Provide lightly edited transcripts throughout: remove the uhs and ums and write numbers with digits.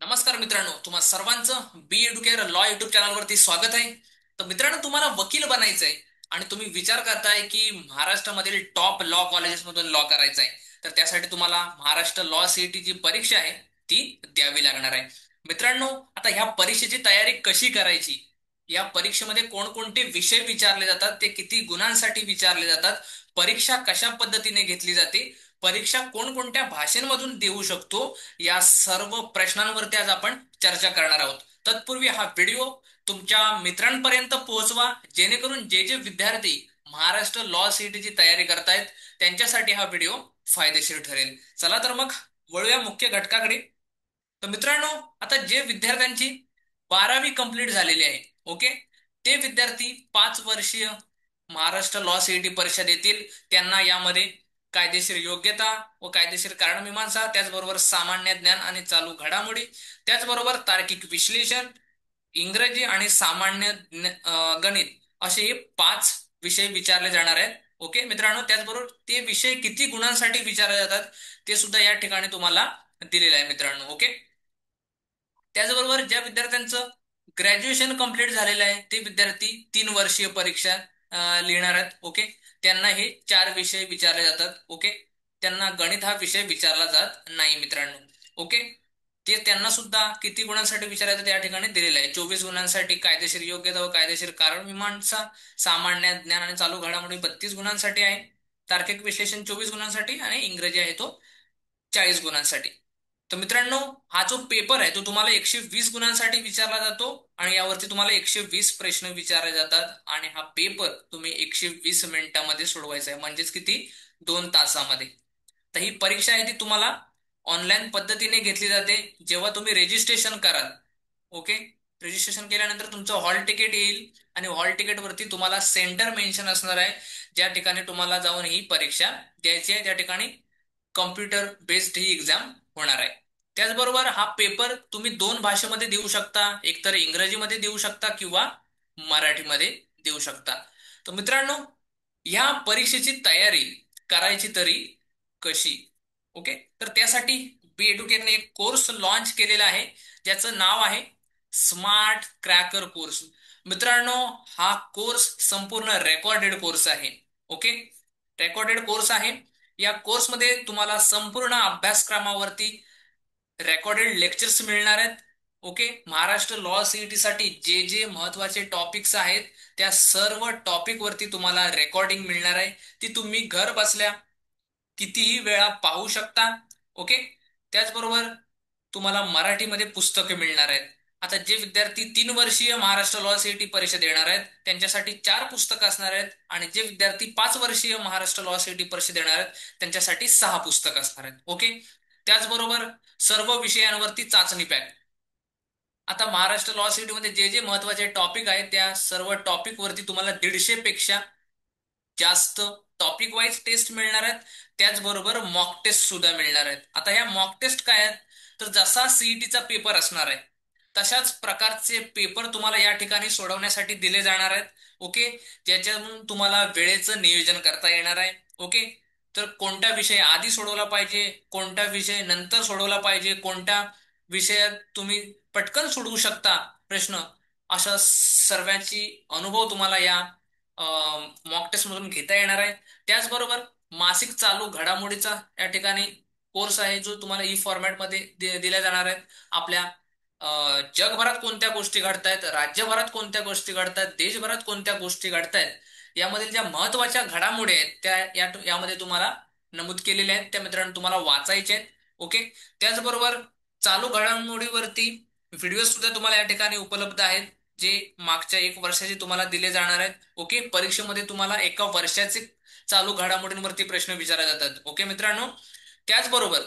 नमस्कार मित्रांनो, तुम्हा सर्वांचं बी एडुकेअर लॉ युट्यूब चॅनलवरती स्वागत आहे. तर मित्रांनो, तुम्हाला वकील बनायचंय आणि तुम्ही विचार करताय की महाराष्ट्रामधील टॉप लॉ कॉलेजेसमधून लॉ करायचा आहे. तर त्यासाठी तुम्हाला महाराष्ट्र लॉ सीईटी जी परीक्षा आहे ती द्यावी लागणार आहे. मित्रांनो, आता ह्या परीक्षेची तयारी कशी करायची, या परीक्षेमध्ये कोणकोणते विषय विचारले जातात, ते किती गुणांसाठी विचारले जातात, परीक्षा कशा पद्धतीने घेतली जाते, परीक्षा कोणकोणत्या भाषेमधून देऊ शकतो, या सर्व प्रश्नांवरती आज आपण चर्चा करणार आहोत. तत्पूर्वी हा व्हिडिओ तुमच्या मित्रांपर्यंत पोहोचवा, जेणेकरून जे जे विद्यार्थी महाराष्ट्र लॉ सीईटीची तयारी करतायत त्यांच्यासाठी हा व्हिडिओ फायदेशीर ठरेल. चला तर मग वळूया मुख्य घटकाकडे. तर मित्रांनो, आता जे विद्यार्थ्यांची 12वी कंप्लीट झालेली आहे, ओके, ते विद्यार्थी 5 वर्षीय महाराष्ट्र लॉ सीईटी परीक्षा देतील. त्यांना यामध्ये कायदेशीर योग्यता व कायदेशीर कारणमीमांसा, त्याचबरोबर सामान्य ज्ञान आणि चालू घडामोडी, त्याचबरोबर तार्किक विश्लेषण, इंग्रजी आणि गणित, असे हे 5 विषय विचारले जाणार आहेत. ओके मित्रांनो, त्याचबरोबर ते विषय किती गुणांसाठी विचारले जातात ते सुद्धा या ठिकाणी तुम्हाला दिलेलं आहे मित्रांनो. ओके, त्याचबरोबर ज्या विद्यार्थ्यांचं ग्रॅज्युएशन कंप्लीट झालेलं आहे ते विद्यार्थी 3 वर्षीय परीक्षा लिहिणार आहेत. ओके, त्यांना हे 4 विषय विचारले जातात. ओके, त्यांना गणित हा विषय विचारला जात नाही मित्रांनो. ओके, ते त्यांना सुद्धा किती गुणांसाठी विचारायचं त्या ठिकाणी दिलेलं आहे. 24 गुणांसाठी कायदेशीर योग्यता व कायदेशीर कारण मीमांसा, सामान्य ज्ञान आणि चालू घडामोडी 32 गुणांसाठी आहे, तार्किक विश्लेषण 24 गुणांसाठी आणि इंग्रजी आहे तो 40 गुणांसाठी. तर मित्रांनो, हा जो पेपर आहे तो तुम्हाला 120 गुणांसाठी विचारला जातो आणि यावरती तुम्हाला 120 प्रश्न विचारले जातात आणि हा पेपर तुम्ही 120 मिनिटांमध्ये सोडवायचा आहे, म्हणजेच किती, 2 तासामध्ये. तर ही परीक्षा आहे ती तुम्हाला ऑनलाईन पद्धतीने घेतली जाते. जेव्हा तुम्ही रेजिस्ट्रेशन कराल, ओके, रजिस्ट्रेशन केल्यानंतर तुमचं हॉल तिकीट येईल आणि हॉल तिकीट वरती तुम्हाला सेंटर मेन्शन असणार आहे, ज्या ठिकाणी तुम्हाला जाऊन ही परीक्षा द्यायची आहे. त्या ठिकाणी कॉम्प्युटर बेस्ड ही एक्झाम होणार आहे. त्याचबरोबर हा पेपर तुम्ही 2 भाषेमध्ये देऊ शकता, एकतर इंग्रजीमध्ये देऊ शकता किंवा मराठीमध्ये देऊ शकता. तर मित्रांनो, या परीक्षेची तयारी करायची तरी कशी? ओके, तर त्यासाठी बी एडुकेटने एक कोर्स लॉन्च केलेला आहे, ज्याचं नाव आहे स्मार्ट क्रॅकर कोर्स. मित्रांनो, हा कोर्स संपूर्ण रेकॉर्डेड कोर्स आहे. ओके, रेकॉर्डेड कोर्स आहे. या कोर्समध्ये तुम्हाला संपूर्ण अभ्यासक्रमावरती रेकॉर्डेड लेक्चर्स मिळणार आहेत. ओके, महाराष्ट्र लॉ सीईटी साठी जे जे महत्वाचे टॉपिक्स आहेत त्या सर्व टॉपिक वरती तुम्हाला रेकॉर्डिंग मिळणार आहे. ती तुम्ही घर बसल्या कितीही वेळा पाहू शकता. ओके, त्याचबरोबर तुम्हाला मराठीमध्ये पुस्तके मिळणार आहेत. आता जे विद्यार्थी 3 वर्षीय महाराष्ट्र लॉ सीईटी परीक्षा देणार आहेत त्यांच्यासाठी 4 पुस्तकं असणार आहेत आणि जे विद्यार्थी 5 वर्षीय महाराष्ट्र लॉ सीईटी परीक्षा देणार आहेत त्यांच्यासाठी 6 पुस्तकं असणार आहेत. ओके, त्याचबरोबर सर्व विषयांवरती चाचणी पॅक. आता महाराष्ट्र लॉ सीईटी मध्ये जे जे महत्वाचे टॉपिक आहेत त्या सर्व टॉपिक वरती तुम्हाला 150 पेक्षा जास्त टॉपिक वाईज टेस्ट मिळणार आहेत. त्याचबरोबर मॉक टेस्ट सुद्धा मिळणार आहेत. आता ह्या मॉक टेस्ट काय आहेत, तर जसा सीईटीचा पेपर असणार आहे तशाच प्रकारचे पेपर तुम्हाला या ठिकाणी सोडवण्यासाठी दिले जाणार आहेत. ओके, ज्याच्यातून तुम्हाला वेळेचं नियोजन करता येणार आहे. ओके, तर कोणता विषय आधी सोडवला पाहिजे, कोणता विषय नंतर सोडवला पाहिजे, कोणत्या विषयात तुम्ही पटकन सोडवू शकता प्रश्न, अशा सर्वांची अनुभव तुम्हाला या मॉक टेस्ट मधून घेता येणार आहे. त्याचबरोबर मासिक चालू घडामोडीचा या ठिकाणी कोर्स आहे, जो तुम्हाला ई फॉर्मॅटमध्ये दिला जाणार आहे. आपल्या जगभरात कोणत्या गोष्टी घडतायत, राज्यभरात कोणत्या गोष्टी घडतायत, देशभरात कोणत्या गोष्टी घडतायत, यामधील ज्या महत्वाच्या घडामोडी आहेत त्या यामध्ये तुम्हाला नमूद केलेल्या आहेत. त्या मित्रांनो तुम्हाला वाचायचे आहेत. ओके, त्याचबरोबर चालू घडामोडीवरती व्हिडिओ सुद्धा तुम्हाला या ठिकाणी उपलब्ध आहेत, जे मागच्या 1 वर्षाचे तुम्हाला दिले जाणार आहेत. ओके, परीक्षेमध्ये तुम्हाला 1 वर्षाचे चालू घडामोडींवरती प्रश्न विचारले जातात. ओके मित्रांनो, त्याचबरोबर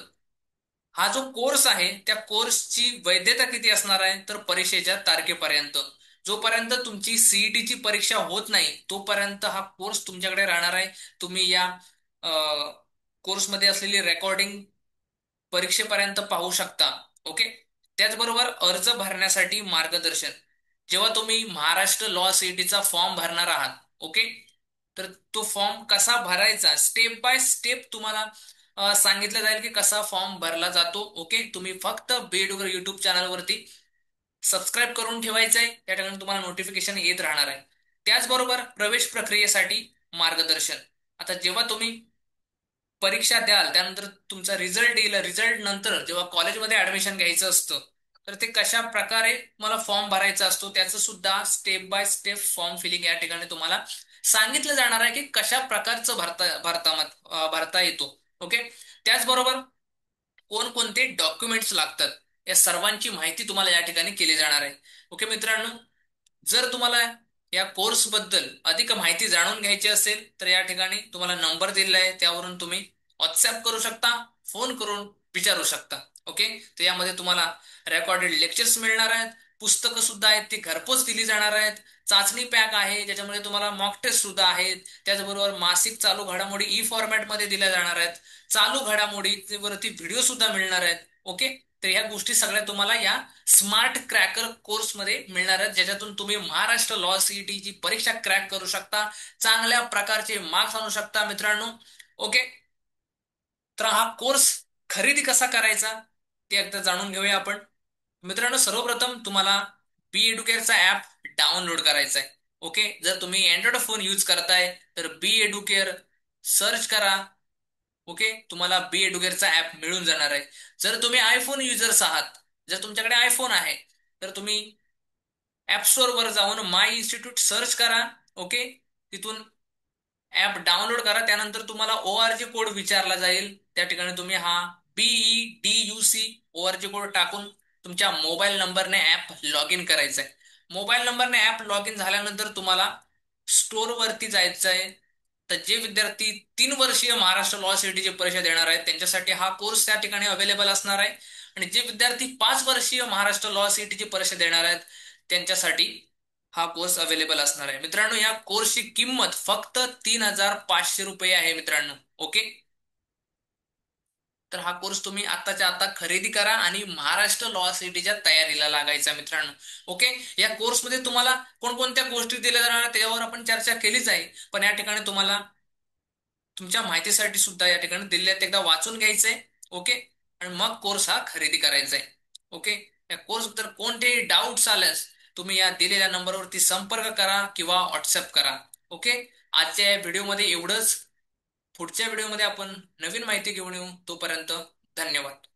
हा जो कोर्स आहे त्या कोर्सची वैधता किती असणार आहे, तर परीक्षेच्या तारखेपर्यंत. जोपर्यंत तुमची सीईटीची परीक्षा होत नाही तोपर्यंत हा कोर्स तुमच्याकडे राहणार आहे. तुम्ही या कोर्समध्ये असलेली रेकॉर्डिंग परीक्षेपर्यंत पाहू शकता. ओके, त्याचबरोबर अर्ज भरण्यासाठी मार्गदर्शन. जेव्हा तुम्ही महाराष्ट्र लॉ सीईटीचा फॉर्म भरणार आहात, ओके, तर तो फॉर्म कसा भरायचा स्टेप बाय स्टेप तुम्हाला सांगितलं जाईल की कसा फॉर्म भरला जातो. ओके, तुम्ही फक्त बीएडुकर युट्यूब चॅनलवरती सबस्क्राईब करून ठेवायचं आहे. त्या ठिकाणी तुम्हाला नोटिफिकेशन येत राहणार आहे. त्याचबरोबर प्रवेश प्रक्रियेसाठी मार्गदर्शन. आता जेव्हा तुम्ही परीक्षा द्याल त्यानंतर तुमचा रिझल्ट येईल. रिझल्ट नंतर जेव्हा कॉलेजमध्ये ऍडमिशन घ्यायचं असतं तर ते कशा प्रकारे मला फॉर्म भरायचा असतो त्याचं सुद्धा step by step form filling या ठिकाणी तुम्हाला सांगितलं जाणार आहे की कशा प्रकारचं भरता येतो. ओके, त्याचबरोबर कोणकोणते डॉक्युमेंट्स लागतात या सर्वांची माहिती तुम्हाला या ठिकाणी केली जाणार आहे. ओके मित्रांनो, जर तुम्हाला या कोर्स बद्दल अधिक माहिती जाणून घ्यायची असेल तर या ठिकाणी तुम्हाला नंबर दिलेला आहे, त्यावरून तुम्ही व्हॉट्सअप करू शकता, फोन करून विचारू शकता. ओके, तर यामध्ये तुम्हाला रेकॉर्डेड लेक्चर्स मिळणार आहेत, पुस्तकं सुद्धा आहेत ती घरपोच दिली जाणार आहेत, चाचणी पॅक आहे ज्याच्यामध्ये तुम्हाला मॉक टेस्ट सुद्धा आहेत, त्याचबरोबर मासिक चालू घडामोडी ई फॉर्मॅटमध्ये दिल्या जाणार आहेत, चालू घडामोडीवरती व्हिडिओ सुद्धा मिळणार आहेत. ओके, तर ह्या गोष्टी सगळ्या तुम्हाला या स्मार्ट क्रॅकर कोर्समध्ये मिळणार आहेत, ज्याच्यातून तुम्ही महाराष्ट्र लॉ सीईटी ची परीक्षा क्रॅक करू शकता, चांगल्या प्रकारचे मार्क्स आणू शकता मित्रांनो. ओके, तर हा कोर्स खरेदी कसा करायचा ते एकदा जाणून घेऊया आपण. मित्रांनो, सर्वप्रथम तुम्हाला बी एडुकेअरचा ऍप डाउनलोड करायचा आहे. ओके, जर तुम्ही अँड्रॉइड फोन यूज करताय तर बी एडुकेअर सर्च करा. ओके, तुम्हाला बी एडुकेअरचा ऍप मिळून जाणार आहे. जर तुम्ही आयफोन युजर्स आहात, जर तुमच्याकडे आयफोन आहे तर तुम्ही ऍप स्टोअर वर जाऊन माय इन्स्टिट्यूट सर्च करा. ओके, तिथून ऍप डाउनलोड करा. त्यानंतर तुम्हाला ORG कोड विचारला जाईल, त्या ठिकाणी तुम्ही हा BEDUC ORG कोड टाकून तुमच्या मोबाईल नंबरने ऍप लॉग इन करायचं आहे. मोबाईल नंबरने ऍप लॉग इन झाल्यानंतर तुम्हाला स्टोअर वरती जायचं आहे. तर जे विद्यार्थी 3 वर्षीय महाराष्ट्र लॉ सिटीची परीक्षा देणार आहेत त्यांच्यासाठी हा कोर्स त्या ठिकाणी अवेलेबल असणार आहे. आणि जे विद्यार्थी 5 वर्षीय महाराष्ट्र लॉ सिटीची परीक्षा देणार आहेत त्यांच्यासाठी हा कोर्स अवेलेबल असणार आहे. मित्रांनो, या कोर्सची किंमत फक्त 3,500 रुपये आहे मित्रांनो. ओके, तर हा कोर्स तुम्ही आत्ताच्या आता खरेदी करा आणि महाराष्ट्र लॉ सिटीच्या तयारीला लागायचा मित्रांनो. ओके, या कोर्समध्ये तुम्हाला कोणकोणत्या गोष्टी दिल्या जाणार आहेत त्यावर आपण चर्चा केलीच आहे, पण या ठिकाणी तुम्हाला तुमच्या माहितीसाठी सुद्धा या ठिकाणी दिलेल्यात एकदा वाचून घ्यायचंय. ओके, आणि मग कोर्स हा खरेदी करायचा आहे. ओके, या कोर्स बद्दल कोणतेही डाऊट्स आल्यास तुम्ही या दिलेल्या नंबरवरती संपर्क करा किंवा व्हॉट्सअप करा. ओके, आजच्या या व्हिडिओमध्ये एवढंच. पुढच्या व्हिडिओमध्ये आपण नवीन माहिती घेऊन येऊ. तोपर्यंत धन्यवाद.